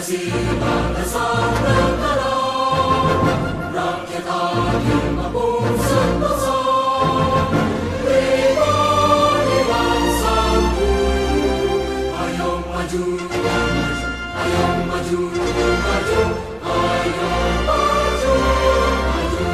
Pancasila dasar negara, rakyat adil mampu sentosa, pribadi bangsaku. Ayo maju, ayo maju, maju, ayo maju, maju.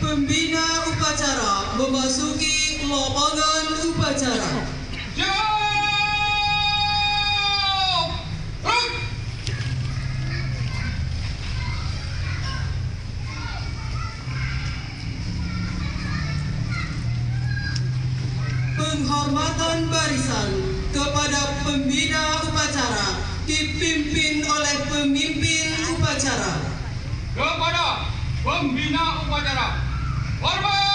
Pembina upacara memasuki lapangan upacara. Penghormatan barisan kepada pembina upacara dipimpin oleh pemimpin upacara. Kepada pembina upacara, hormat!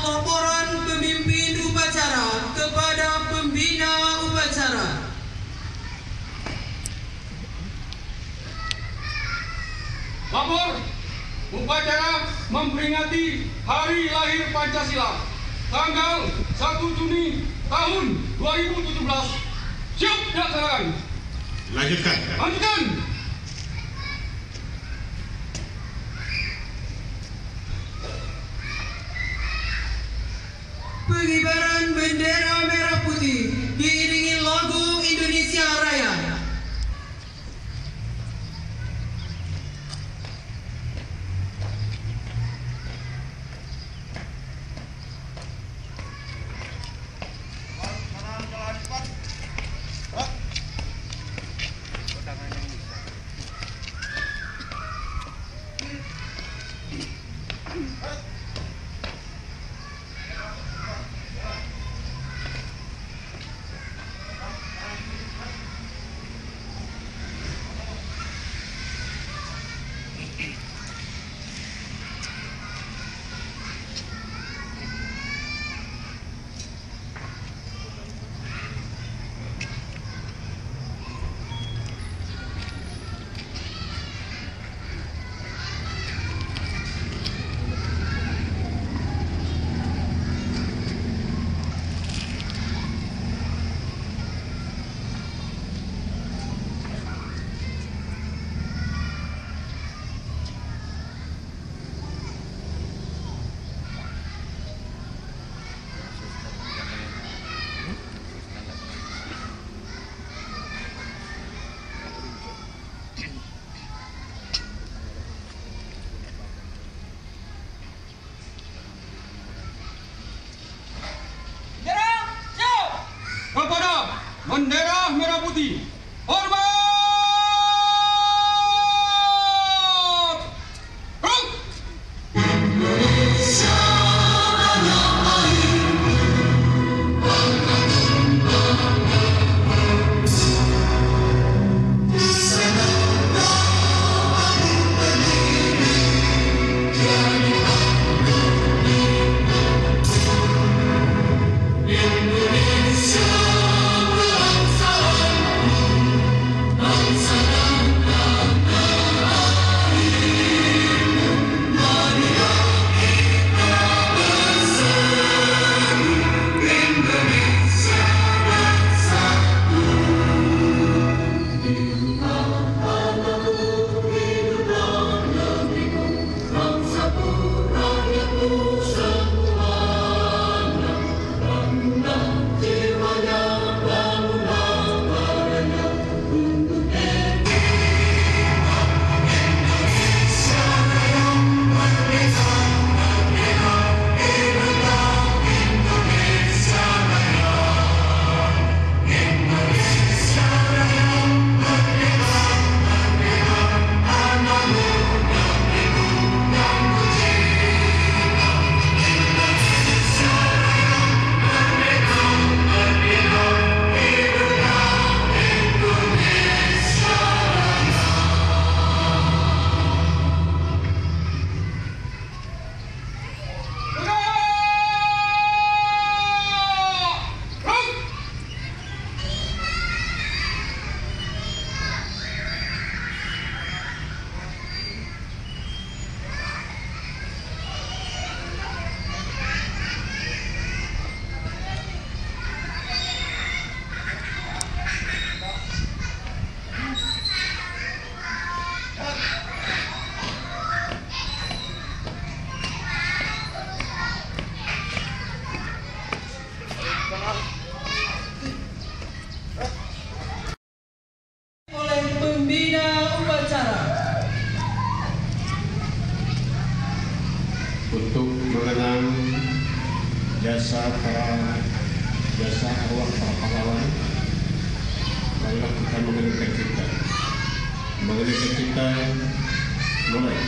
Laporan Lapor, upacara memperingati Hari Lahir Pancasila tanggal 1 Juni tahun 2017. Siap dilaksanakan. Lanjutkan. Lanjutkan. Pengibaran bendera merah putih diiringi lagu Indonesia Raya. Kepada bendera merah putih, hormat! Rung! Untuk mengenang jasa arwah para pahlawan, marilah kita mengenangkan cipta. Mengenangkan cipta mulai.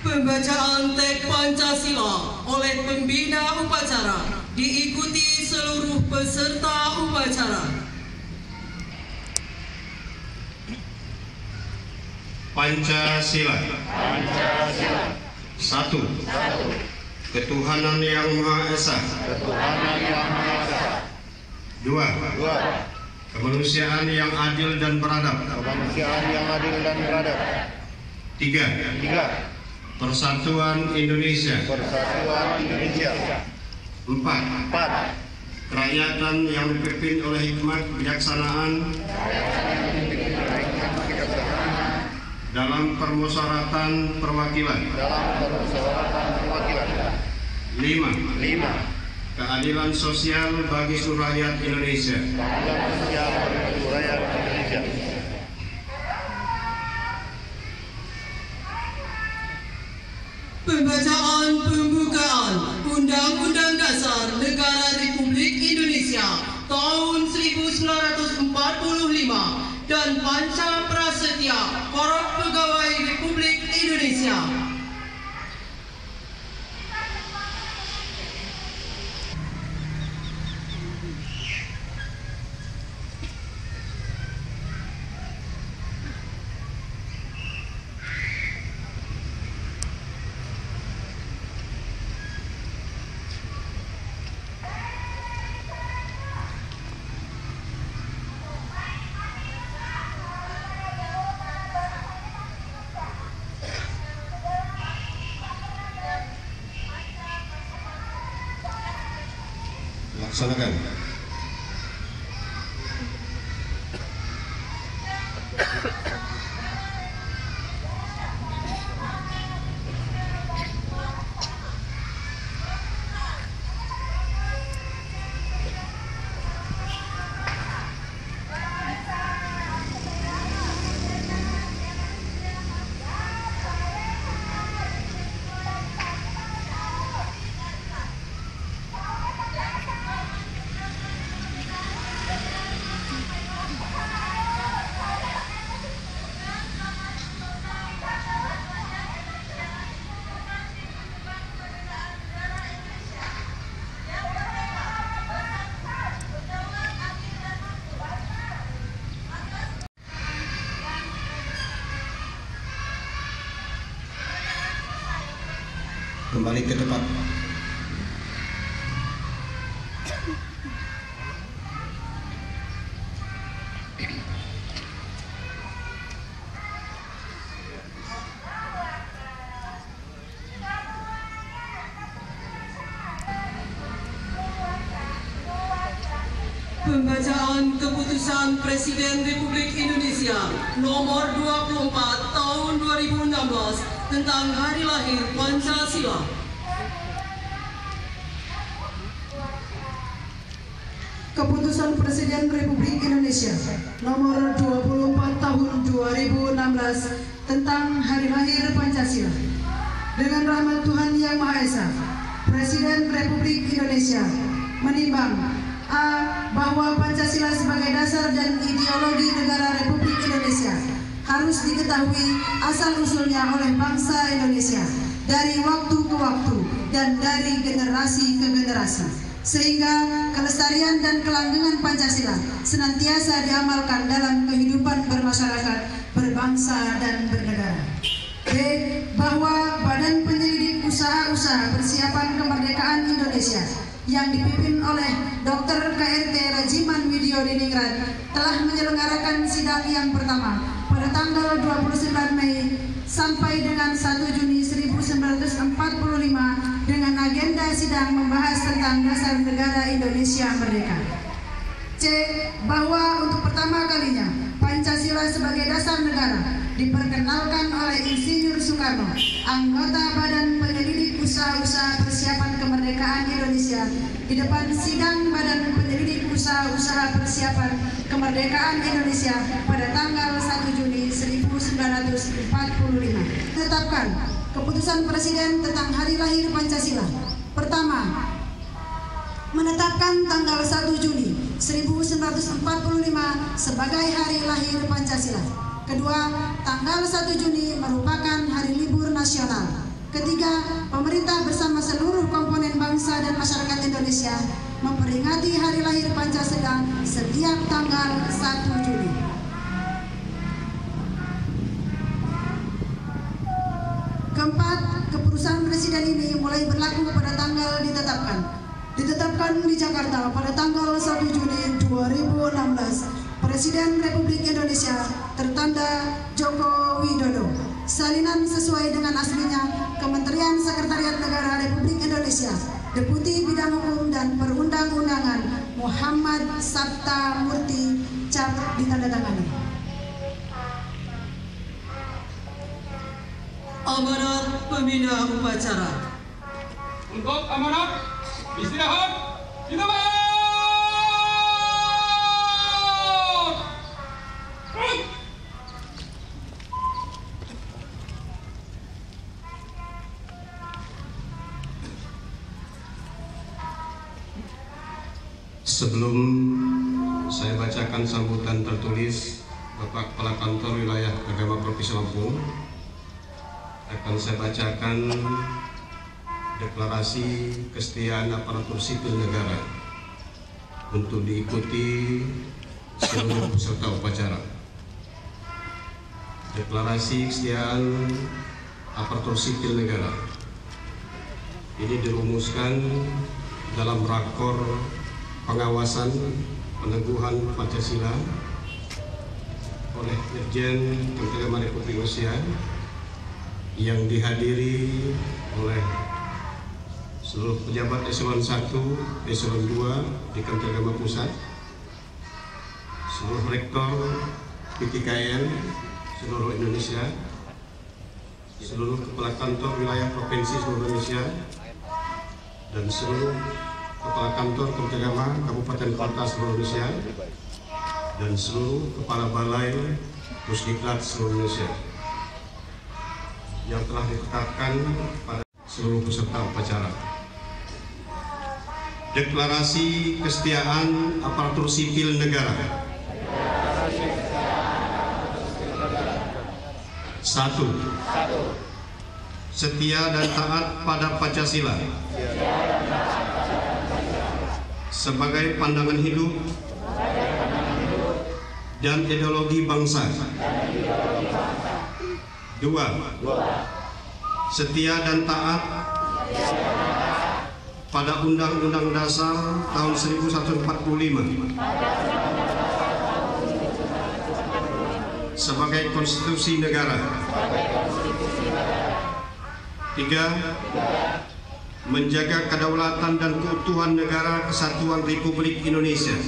Pembacaan teks Pancasila oleh pembina upacara diikuti seluruh peserta upacara. Pancasila. Satu. Ketuhanan Yang Maha Esa. Dua. Kemanusiaan yang adil dan beradab. Tiga. Persatuan Indonesia. Empat. Kerakyatan yang dipimpin oleh hikmat kebijaksanaan dalam permusyawaratan perwakilan. Lima. Keadilan sosial bagi seluruh rakyat Indonesia. Pembacaan pembukaan Undang-Undang Dasar Negara Republik Indonesia tahun 1945 dan Panca Prasetya Korup Pegawai Republik Indonesia. Laksanakan. Kembali ke tempat. Pembacaan Keputusan Presiden Republik Indonesia Nomor 24 Tahun 2016 tentang Hari Lahir Pancasila. Keputusan Presiden Republik Indonesia Nomor 24 Tahun 2016 tentang Hari Lahir Pancasila. Dengan rahmat Tuhan Yang Maha Esa, Presiden Republik Indonesia menimbang A. Bahwa Pancasila sebagai dasar dan ideologi negara Republik Indonesia harus diketahui asal-usulnya oleh bangsa Indonesia dari waktu ke waktu dan dari generasi ke generasi, sehingga kelestarian dan kelanggengan Pancasila senantiasa diamalkan dalam kehidupan bermasyarakat, berbangsa, dan bernegara. B. Bahwa Badan Penyelidik Usaha-usaha Persiapan Kemerdekaan Indonesia yang dipimpin oleh Dr. KRT Rajiman Widyodiningrat telah menyelenggarakan sidang yang pertama pada tanggal 29 Mei sampai dengan 1 Juni 1945 dengan agenda sidang membahas tentang dasar negara Indonesia merdeka. C. Bahwa untuk pertama kalinya Pancasila sebagai dasar negara diperkenalkan oleh Insinyur Soekarno, anggota Badan Penyelidik Usaha-usaha Persiapan Kemerdekaan Indonesia, di depan sidang Badan Penyelidik Usaha-usaha Persiapan Kemerdekaan Indonesia pada tanggal 1 Juni 1945. Tetapkan Keputusan Presiden tentang Hari Lahir Pancasila. Pertama, menetapkan tanggal 1 Juni 1945 sebagai Hari Lahir Pancasila. Kedua, tanggal 1 Juni merupakan hari libur nasional. Ketiga, pemerintah bersama seluruh komponen bangsa dan masyarakat Indonesia memperingati Hari Lahir Pancasila setiap tanggal 1 Juli. Keempat, keputusan Presiden ini mulai berlaku pada tanggal ditetapkan di Jakarta pada tanggal 1 Juni 2016. Presiden Republik Indonesia tertanda Joko Widodo. Salinan sesuai dengan aslinya, Kementerian Sekretariat Negara Republik Indonesia, Deputi Bidang Hukum dan Perundang-undangan Muhammad Sabta Murti, cap ditandatangani. Amanat pembina upacara. Untuk amanat istirahat ditambah. Sebelum saya bacakan sambutan tertulis Bapak Kepala Kantor Wilayah Agama Provinsi Lampung, akan saya bacakan deklarasi kesetiaan aparatur sipil negara untuk diikuti seluruh peserta upacara. Deklarasi kesetiaan aparatur sipil negara ini dirumuskan dalam rakor pengawasan peneguhan Pancasila oleh Dirjen Kementerian Republik Indonesia yang dihadiri oleh seluruh pejabat eselon 1, eselon 2 di Kementerian Agama Pusat, seluruh rektor PTKN seluruh Indonesia, seluruh kepala kantor wilayah provinsi seluruh Indonesia, dan seluruh kepala kantor Kementerian Agama kabupaten kota seluruh Indonesia, dan seluruh kepala balai Pusdiklat seluruh Indonesia yang telah ditetapkan pada seluruh peserta upacara. Deklarasi kesetiaan aparatur sipil negara. 1. Setia dan taat pada Pancasila sebagai pandangan hidup dan ideologi bangsa. 2. Setia dan taat pada Undang-Undang Dasar tahun 1945 sebagai konstitusi negara. 3. Menjaga kedaulatan dan keutuhan negara kesatuan Republik Indonesia.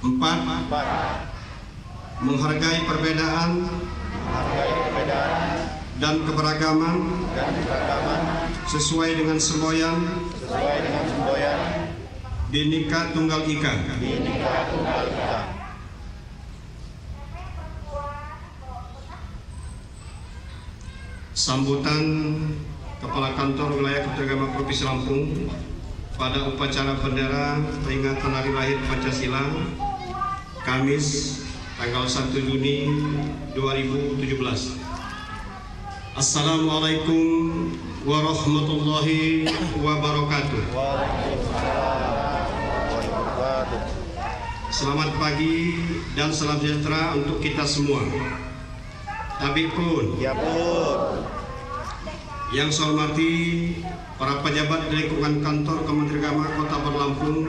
4. Menghargai perbedaan dan keberagaman sesuai dengan semboyan Bhinneka Tunggal Ika. Sambutan Kepala Kantor Wilayah Kementerian Agama Provinsi Lampung pada upacara bendera peringatan Hari Lahir Pancasila Kamis tanggal 1 Juni 2017. Assalamualaikum warahmatullahi wabarakatuh. Selamat pagi dan salam sejahtera untuk kita semua. Tabik pun. Ya pun. Yang saya hormati para pejabat di lingkungan kantor Kementerian Agama Kota Lampung,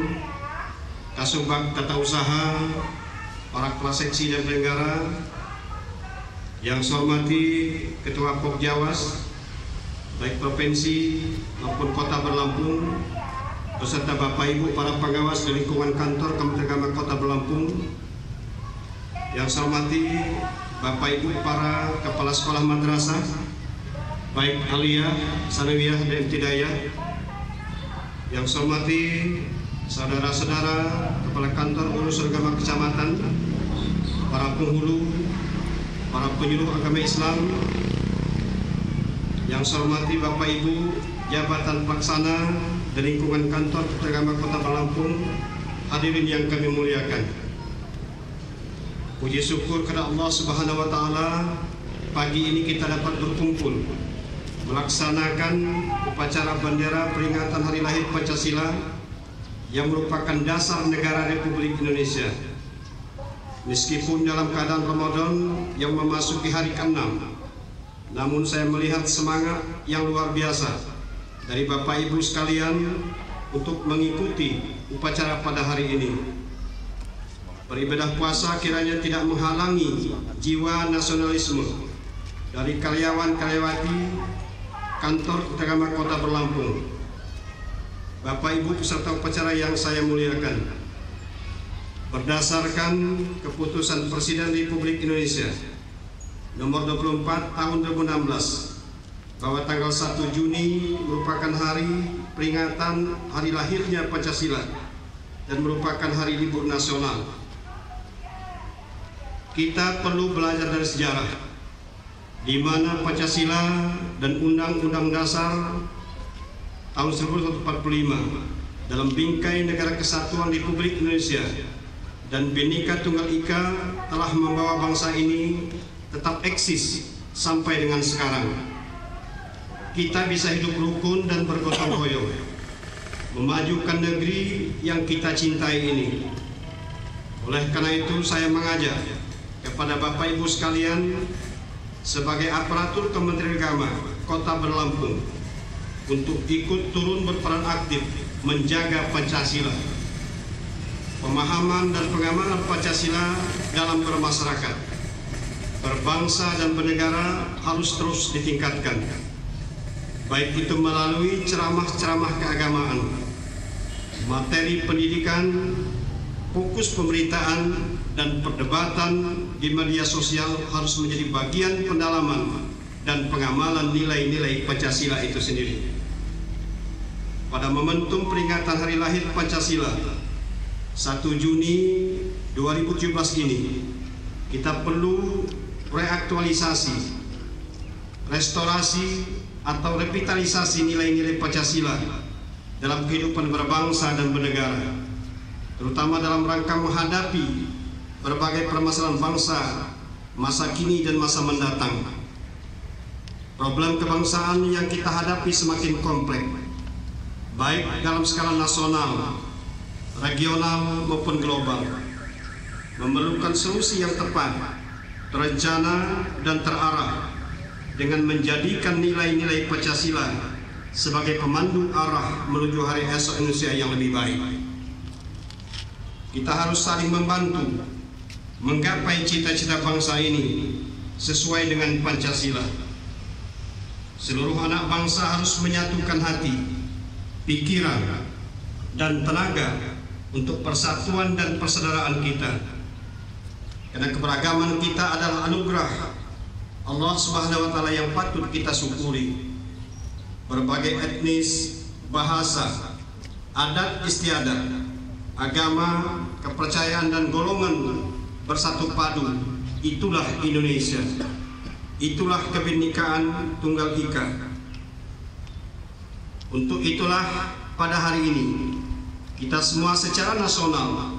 Kasubag Tata Usaha, para kepala seksi dan penyelenggara, yang saya hormati Ketua Pokjawas baik provinsi maupun Kota Lampung, beserta Bapak Ibu para pengawas di lingkungan kantor Kementerian Agama Kota Lampung, yang saya hormati Bapak Ibu para kepala sekolah madrasah baik aliyah, sanawiyah dan ibtidaiyah, yang saya hormati saudara-saudara kepala kantor urusan agama kecamatan, para penghulu, para penyuluh agama Islam, yang saya hormati Bapak Ibu jabatan pelaksana di lingkungan kantor Kementerian Agama Kota Lampung, hadirin yang kami muliakan. Puji syukur kepada Allah Subhanahu wa taala, pagi ini kita dapat berkumpul melaksanakan upacara bendera peringatan Hari Lahir Pancasila yang merupakan dasar negara Republik Indonesia. Meskipun dalam keadaan Ramadan yang memasuki hari ke-6, namun saya melihat semangat yang luar biasa dari Bapak Ibu sekalian untuk mengikuti upacara pada hari ini. Beribadah puasa kiranya tidak menghalangi jiwa nasionalisme dari karyawan-karyawati kantor utama Kota Berlampung. Bapak Ibu peserta upacara yang saya muliakan, berdasarkan keputusan Presiden Republik Indonesia nomor 24 tahun 2016 bahwa tanggal 1 Juni merupakan hari peringatan hari lahirnya Pancasila dan merupakan hari libur nasional. Kita perlu belajar dari sejarah, di mana Pancasila dan Undang-Undang Dasar tahun 1945 dalam bingkai Negara Kesatuan Republik Indonesia dan Bhinneka Tunggal Ika telah membawa bangsa ini tetap eksis sampai dengan sekarang. Kita bisa hidup rukun dan bergotong royong, memajukan negeri yang kita cintai ini. Oleh karena itu saya mengajak kepada Bapak Ibu sekalian sebagai aparatur Kementerian Agama Kota Berlampung untuk ikut turun berperan aktif menjaga Pancasila. Pemahaman dan pengamalan Pancasila dalam bermasyarakat, berbangsa dan bernegara harus terus ditingkatkan, baik itu melalui ceramah-ceramah keagamaan, materi pendidikan, fokus pemberitaan, dan perdebatan di media sosial harus menjadi bagian pendalaman dan pengamalan nilai-nilai Pancasila itu sendiri. Pada momentum peringatan Hari Lahir Pancasila 1 Juni 2017 ini, kita perlu reaktualisasi, restorasi atau revitalisasi nilai-nilai Pancasila dalam kehidupan berbangsa dan bernegara, terutama dalam rangka menghadapi berbagai permasalahan bangsa masa kini dan masa mendatang. Problem kebangsaan yang kita hadapi semakin kompleks, baik dalam skala nasional, regional maupun global, memerlukan solusi yang tepat, terencana dan terarah dengan menjadikan nilai-nilai Pancasila sebagai pemandu arah menuju hari esok Indonesia yang lebih baik. Kita harus saling membantu menggapai cita-cita bangsa ini sesuai dengan Pancasila. Seluruh anak bangsa harus menyatukan hati, pikiran, dan tenaga untuk persatuan dan persaudaraan kita. Karena keberagaman kita adalah anugerah Allah Subhanahu wa taala yang patut kita syukuri. Berbagai etnis, bahasa, adat istiadat, agama, kepercayaan dan golongan bersatu padu, itulah Indonesia. Itulah kebinekaan Tunggal Ika. Untuk itulah pada hari ini kita semua secara nasional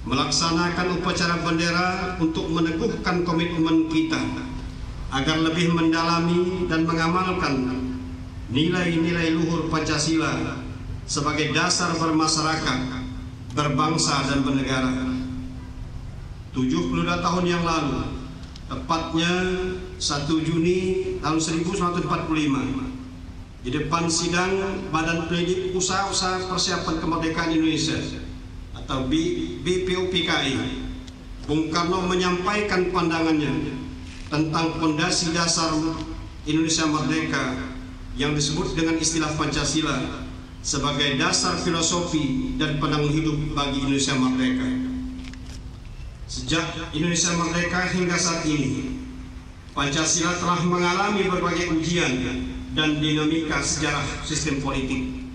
melaksanakan upacara bendera untuk meneguhkan komitmen kita agar lebih mendalami dan mengamalkan nilai-nilai luhur Pancasila sebagai dasar bermasyarakat, berbangsa dan bernegara. 72 tahun yang lalu, tepatnya 1 Juni tahun 1945, di depan sidang Badan Pendidik Usaha-Usaha Persiapan Kemerdekaan Indonesia atau BPUPKI, Bung Karno menyampaikan pandangannya tentang fondasi dasar Indonesia Merdeka yang disebut dengan istilah Pancasila sebagai dasar filosofi dan pandangan hidup bagi Indonesia Merdeka. Sejak Indonesia merdeka hingga saat ini, Pancasila telah mengalami berbagai ujian dan dinamika sejarah sistem politik.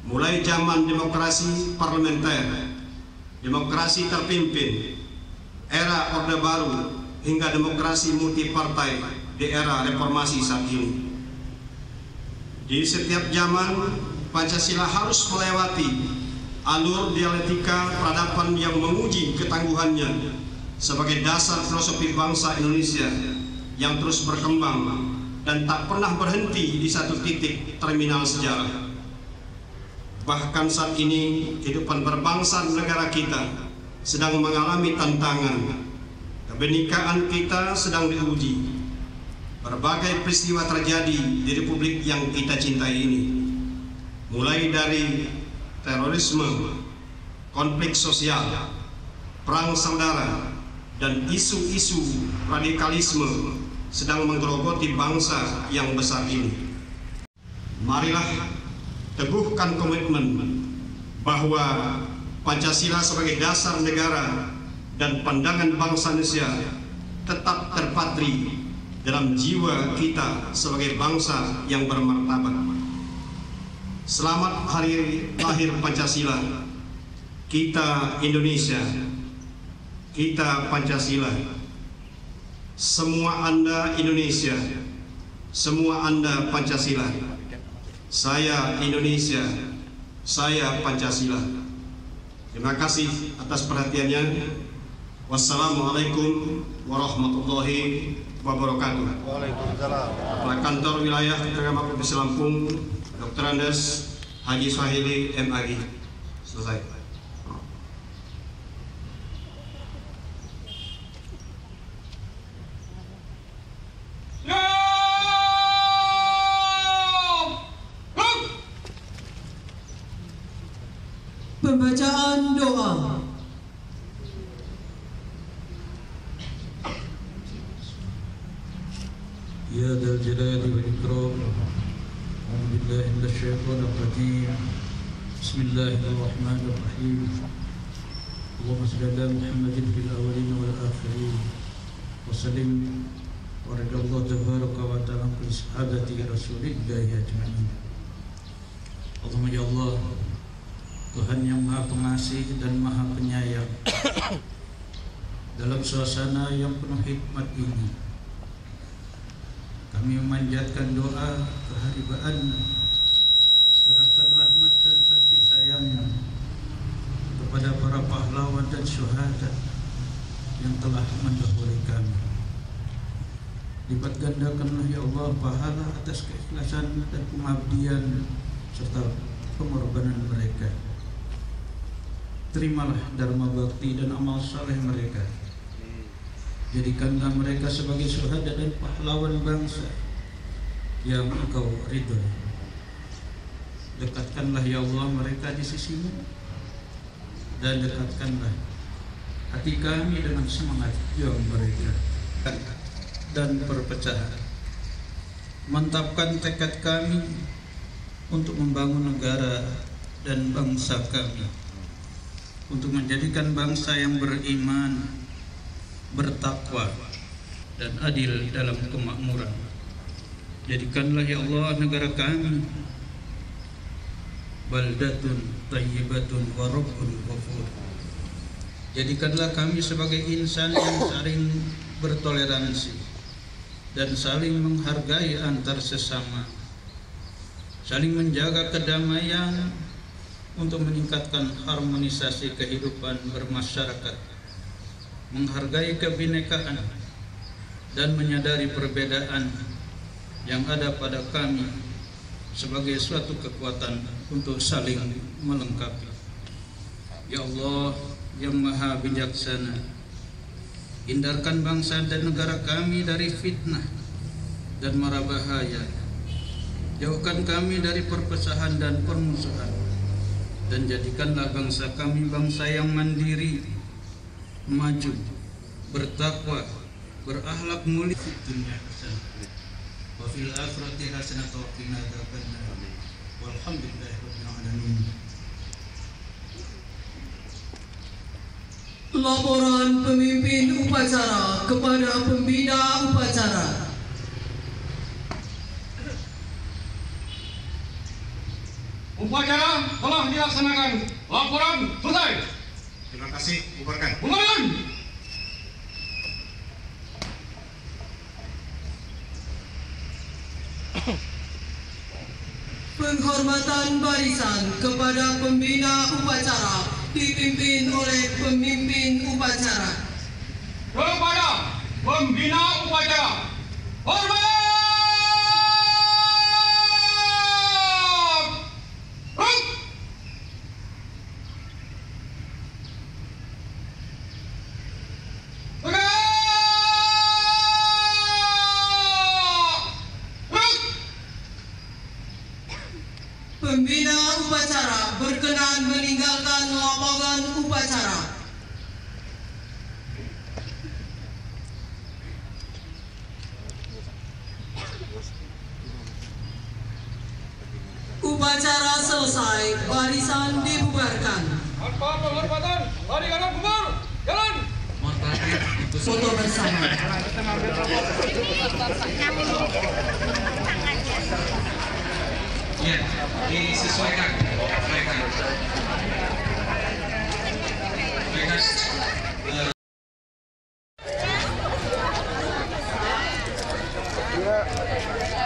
Mulai zaman demokrasi parlementer, demokrasi terpimpin, era Orde Baru, hingga demokrasi multipartai di era reformasi saat ini. Di setiap zaman, Pancasila harus melewati alur dialektika peradaban yang menguji ketangguhannya sebagai dasar filosofi bangsa Indonesia yang terus berkembang dan tak pernah berhenti di satu titik terminal sejarah. Bahkan saat ini kehidupan berbangsa negara kita sedang mengalami tantangan. Kebenekaan kita sedang diuji. Berbagai peristiwa terjadi di republik yang kita cintai ini, mulai dari terorisme, konflik sosial, perang saudara, dan isu-isu radikalisme sedang menggerogoti bangsa yang besar ini. Marilah teguhkan komitmen bahwa Pancasila sebagai dasar negara dan pandangan bangsa Indonesia tetap terpatri dalam jiwa kita sebagai bangsa yang bermartabat. Selamat hari lahir Pancasila. Kita Indonesia, kita Pancasila. Semua Anda Indonesia, semua Anda Pancasila. Saya Indonesia, saya Pancasila. Terima kasih atas perhatiannya. Wassalamualaikum warahmatullahi wabarakatuh. Waalaikumsalam. Kepala Kantor Wilayah Agama Provinsi Lampung, Dr. Andes Haji Swahili MAG. Selesai. Pembacaan doa. Ya Dzal Jalali wal Ikram. A'udzu billahi minasy syaithanir rajim. Bismillahirrahmanirrahim. Allahumma shalli ala Muhammadin fil awwalin wal akhirin. Wa sallim wa radallahu tabaraka wa ta'ala bi sahabati Rasulillah ajma'in. Allahumma ya Allah, Tuhan yang Maha Pengasih dan Maha Penyayang, dalam suasana yang penuh hikmat ini, kami memanjatkan doa keharibaan, curahkan rahmat dan kasih sayang kepada para pahlawan dan syuhada yang telah mendahului kami. Lipat gandakanlah ya Allah pahala atas keikhlasan dan pengabdian serta pengorbanan mereka. Terimalah dharma bakti dan amal saleh mereka. Jadikanlah mereka sebagai syuhada dan pahlawan bangsa yang Engkau ridhoi. Dekatkanlah ya Allah mereka di sisimu, dan dekatkanlah hati kami dengan semangat yang mereka dan perpecahan. Mantapkan tekad kami untuk membangun negara dan bangsa kami, untuk menjadikan bangsa yang beriman, bertakwa, dan adil dalam kemakmuran. Jadikanlah ya Allah negara kami baldatun thayyibatun wa rabbun ghafur. Jadikanlah kami sebagai insan yang saling bertoleransi dan saling menghargai antar sesama, saling menjaga kedamaian untuk meningkatkan harmonisasi kehidupan bermasyarakat, menghargai kebinekaan dan menyadari perbedaan yang ada pada kami sebagai suatu kekuatan untuk saling melengkapi. Ya Allah yang Maha Bijaksana, hindarkan bangsa dan negara kami dari fitnah dan mara bahaya. Jauhkan kami dari perpecahan dan permusuhan, dan jadikanlah bangsa kami bangsa yang mandiri, maju, bertakwa, berakhlak mulia. Dunia hasanah wa fil akhirati hasanah wa qina adzabannar. Walhamdulillahirabbil alamin. Laporan pemimpin upacara kepada pembina upacara. Upacara telah dilaksanakan. Laporan selesai. Terima kasih, bubarkan. Bubarkan. Penghormatan barisan kepada pembina upacara dipimpin oleh pemimpin upacara. kepada pembina upacara. Hormat! Pembina upacara berkenan meninggalkan lapangan upacara. Upacara selesai, barisan dibubarkan. Tanpa penghormatan, lari kanan bubar, jalan. Foto bersama. Ya, disesuaikan.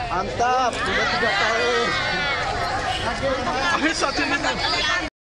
Mantap, sudah 3 tahun. Akhir 1 menit.